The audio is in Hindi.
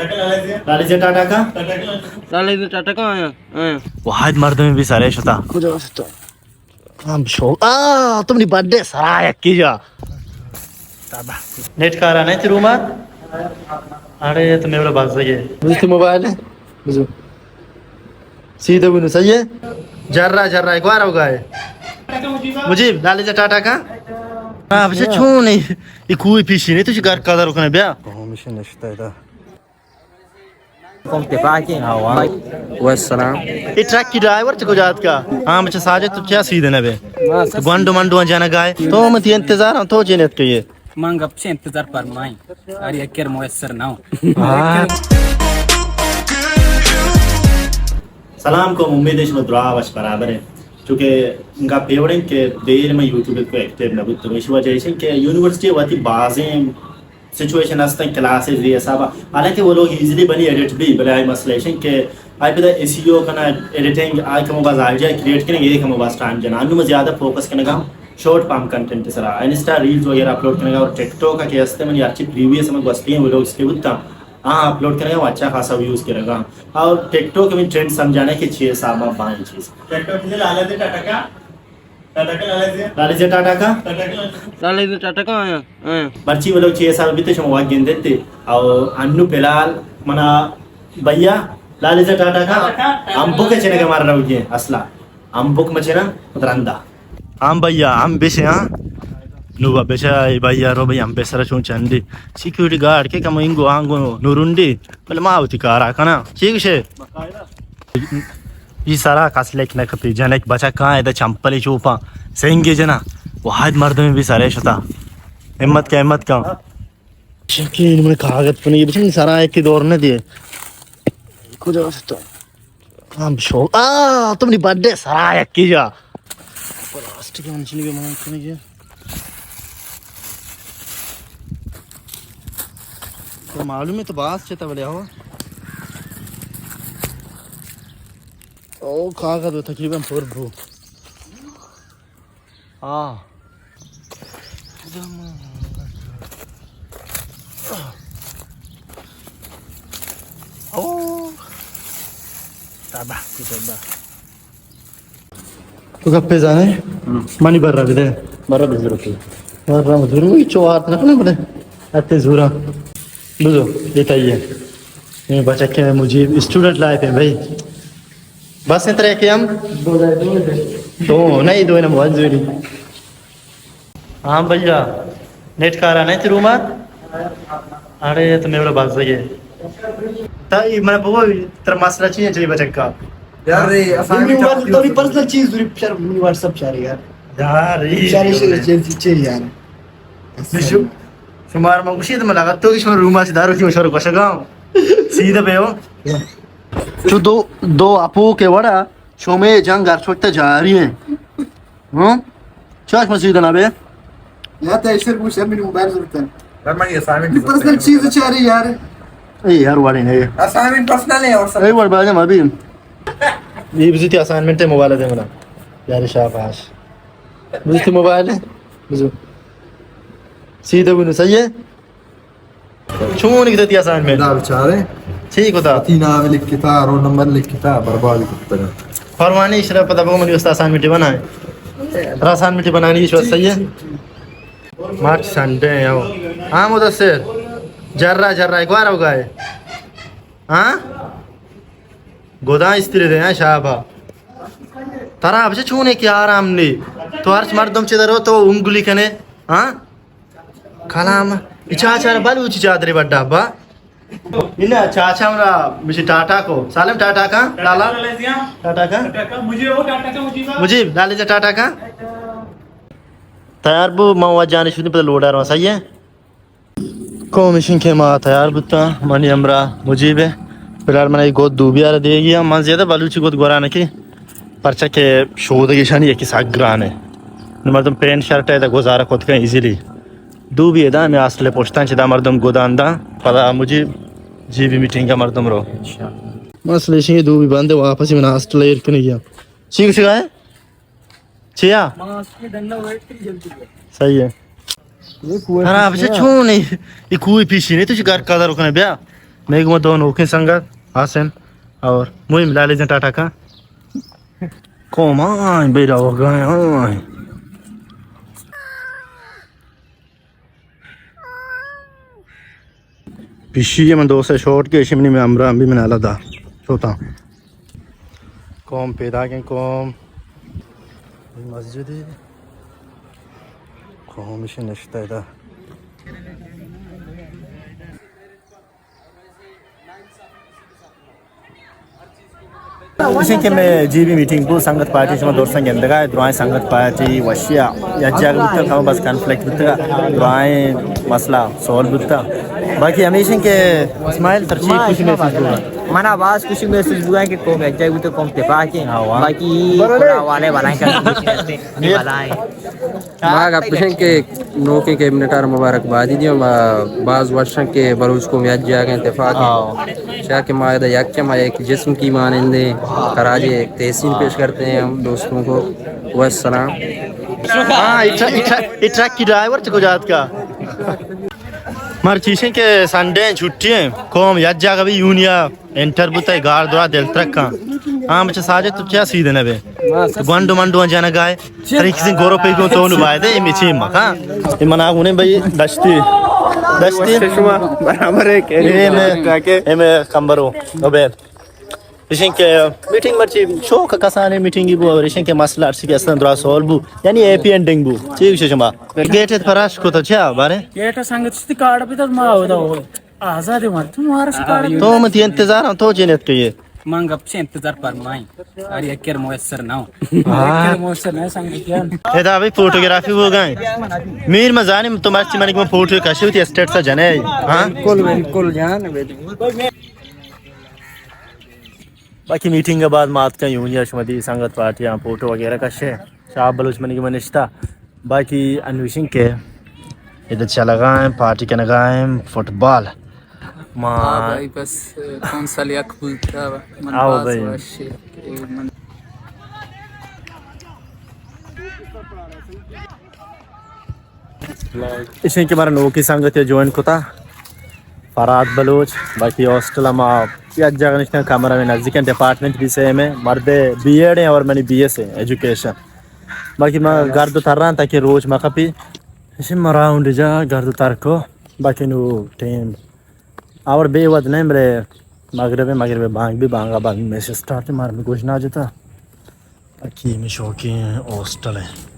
लालीचे टाटा का लालीचे टाटा का आया वाहद मर्द में भी सारे शता हम शो तुमनी बर्थडे सराय कीजा नेट का रहा नहीं रूमा अरे तुम एवढं भाग सके मुझे मोबाइल है बुझो सीधे बुनु सही है जर्रा एक बार होगा मुझे लालीचे टाटा का बस छू नहीं ये कोई पीछे नहीं तुझे घर का रुकने बया मिशन नशता है Kom tepaki hawa wassalam ये ट्रक की ड्राइवर चको जात का हाँ बच्चा साजे तो क्या सीधे ना बे तो गंडो मंडो जाना गाय तो मत इंतजार हम तो जेनेत के ये mang apse इंतजार फरमाई अरे अकेर मुयस्सर ना हाँ सलाम को उम्मीद है इसमें दुआ बस बराबर है क्योंकि इनका फेवरेट के देर में यूट्यूब पे एक्टिव ना तो इस वजह से कि यूनिवर्सिटी वाली बाजें सिचुएशन असता क्लासेस ये सब हालांकि वो लोग इजीली बनी एडिट भी बलाय मसले हैं कि आई पे एसईओ का ना एडिटिंग आई का मोबाइल आइडिया क्रिएट करने एक मोबाइल स्टार्ट जना अन्नु में ज़्यादा फोकस करने का शॉर्ट फॉर्म कंटेंट सरा इंस्टा रील्स वगैरह अपलोड करने का और टिकटॉक का कैसे मैंने अच्छी प्रीवियस में बसती हैं वो लोग इसके उत्तम हाँ अपलोड करेगा वो अच्छा खासा व्यूज़ करेगा और टिकटॉक में ट्रेंड समझाने की 6 साल में 5 चीज़ टिकटॉक में लालीचे टाटा का लालीचे टाटा का आया बच्ची वो लोग 6 साल बीते शो गेंद देते और अन्नू फिलहाल मना भैया लालीचे टाटा का अंबुक चेने का मार रहा है असला अंबुक मचेना उतरंदा हम भैया हम बेचे हाँ नुवा बेचा भैया रो भैया हम बेसरा चुन चंदी सिक्योरिटी गार्ड के कम इंगो आंगो नुरुंडी पहले मावती कारा कना ठीक है ये सारा कासलेक ना कपी जनक बचा कहाँ है चंपली चूपा सेंगे जना वाहद मर्द में भी सारे शता हिम्मत का शकीन में कागज पनी बचन सारा एक की दौर ने दिए कुछ तो हम शो तुमनी बर्थडे सारा एक की जा प्लास्टिक के मंचली के मांग करने के तो मालूम है तो बात चेता बड़े हो ओ कागज तो तकरीबन पूर भू हाँ ओ ताबा तो गप्पे जाने मनी बर्रा भी दे बर्रा भी जरूर बर्रा मधुर वही चौहात ना ना बड़े अत्ते जुरा बुझो बताइए ये बच्चा के मुझे स्टूडेंट लाइफ है भाई बस इस तरह के हम दो नहीं दो ना बहुत जरूरी हाँ भैया नेट का रहा नहीं रूमा अरे तुम एवढं भाग सके ताई मैं वो तेरा मसला चाहिए चलिए बच्चा का यार रे असाइनमेंट तो भी पर्सनल चीज दूरी यार व्हाट्सएप चाहे यार चेरी यार शुमार मग उशी मला लगा तो किशोर रूमा से दारू की मशवर कशा गाव सीधा पे हो जो दो आपू के वड़ा शो में जंग घर छोड़ते जा रही हैं चाच मसीद ना बे या तैशर कुछ है मेरे मोबाइल जरूरत है यार मैं ये असाइनमेंट पर्सनल चीज चाह रही यार ए यार वाले नहीं असाइनमेंट पर्सनल है और सब ए वर्ड बाजे अभी ये बिजती असाइनमेंट है मोबाइल दे मेरा यार शाबाश बिजती मोबाइल है बुझो सीधे बुनु सही है छून की देती असाइनमेंट ना बेचारे ठीक होता तीन नाम लिख के था रोल नंबर लिख के था बर्बाद करता है फरमानी इशरा पता बको मेरी उस्ताद असाइनमेंट बनाए असाइनमेंट बनानी इस वक्त सही है मार्च संडे है आओ हाँ मुदस्सिर जर्रा एक बार होगा है हाँ गोदा स्त्री दे हैं शाबा तारा अब से छूने की आराम नहीं तो हर मर्दम चिदर हो तो उंगली कने हाँ कलाम चाचा बालू चादरी बड्डा अब्बा इन चाचा हमरा मिशी टाटा को सालम टाटा का लाला टाटा का मुझे लालीचे टाटा का तैयार बु मवा जाने शुद्ध पता लोड आ रहा सही है को मिशन के मा तैयार बुता मनी हमरा मुझे बे फिलहाल मैंने गोद दूबी आ देगी हम मन ज्यादा बालूची गोद गोराने की परचा के शोध की शानी की साग्राने मर्दम पैंट शर्ट है तो गुजारा खुद का इजीली दूबी है मैं असले पोछता चिदा मर्दम गोदांदा पता मुझे जी भी मीटिंग का मर्दम रो मसले से दूबी बंद वापस में नास्ट लेयर करने गया ठीक है छिया सही है खराब से छू नहीं ये कोई पीछे नहीं तुझे घर का रुकने बया मेघ में दोनों की संगत हासन और मुझे मिला लीजिए टाटा का कौन बेरा हो गए पिशी में दोस्त शॉर्ट के शिमनी में अमरा भी मैंने अलग सोता कौम पैदा के कौम मस्जिद कौम इसे नश्ता था इसी के मैं जीबी मीटिंग को संगत पार्टी से दोस्तों के अंदर दुआएं संगत पार्टी वशिया या जाग बुत्ता था बस कॉन्फ्लिक्ट बुत्ता दुआएं मसला सॉल्व बुत्ता बाकी हमेशा के इस्माइल तरजीह कुछ message mana bahas kusi message bukan ke kom aja itu kom tepa ke baki wale balai kan ni balai माग अपने के नौके के मिनटार मुबारकबादी दियो बाज वर्षों के बरूज को म्याज जागे इत्तेफाक शाह के मायदा यक के माय एक जिस्म की मानंदे कराजे एक तहसीन पेश करते हैं हम दोस्तों को वस्सलाम हाँ ट्रक की ड्राइवर को जात का मार चीजें के संडे छुट्टी है कौम याद जागा भी यूनिया एंटर बुता है गार द्वारा दिल ट्रक का हाँ बच्चे साजे तो क्या सीधे ना बे गुंडो मंडो जाना गाय तरी किसी गोरो पे को तो नुबाए दे इमेचे मका इमना उन्हें भाई दस्ती बराबर है के में कंबरो अबे इशन के मीटिंग मर्ची शो का कसाने मीटिंग बु और इशन के मसला अर्सी के असन द्रा सॉल्व बु यानी एपी एंडिंग बु ठीक है शमा गेट फराश को तो छा बारे गेट संगत स्थिति कार्ड पे तो मा होता हो आजाद है मत तुम्हारा कार्ड तो मत इंतजार तो जेनेत के ये मांग अब से इंतजार फरमाई अरे यक्कर मुयस्सर ना यक्कर मुयस्सर ना संगत यार ये तो अभी फोटोग्राफी हो गए मीर मजानी तो मर्ची मनी को फोटो कशी होती स्टेट से जने हां बिल्कुल जान बाकी मीटिंग के बाद मात का यूनियन शुमदी संगत पार्टियां फोटो वगैरह का शे शाह बलूच मनी की मनिश्ता बाकी अन्वेषण के इधर चला गए पार्टी के लगाए फुटबॉल मां भाई बस कौन सा लिया खुलता मन आओ बाज भाई। वाशे मन इसी के बारे नौकी संगत ज्वाइन को था फराद बलूच बाकी हॉस्टल में या जगह निश्चित कमरा में नजदीक डिपार्टमेंट भी से में मर्दे बीएड है और मैंने बीएस है एजुकेशन बाकी मैं घर तो तर रहा ताकि रोज मैं कभी इसी मराउंड जा घर तो तर को बाकी नो टीम और बेवद नहीं मेरे मगरबे बांग भी बांगा बांग में से स्टार्ट मार में कुछ ना जाता बाकी में शौकीन हॉस्टल है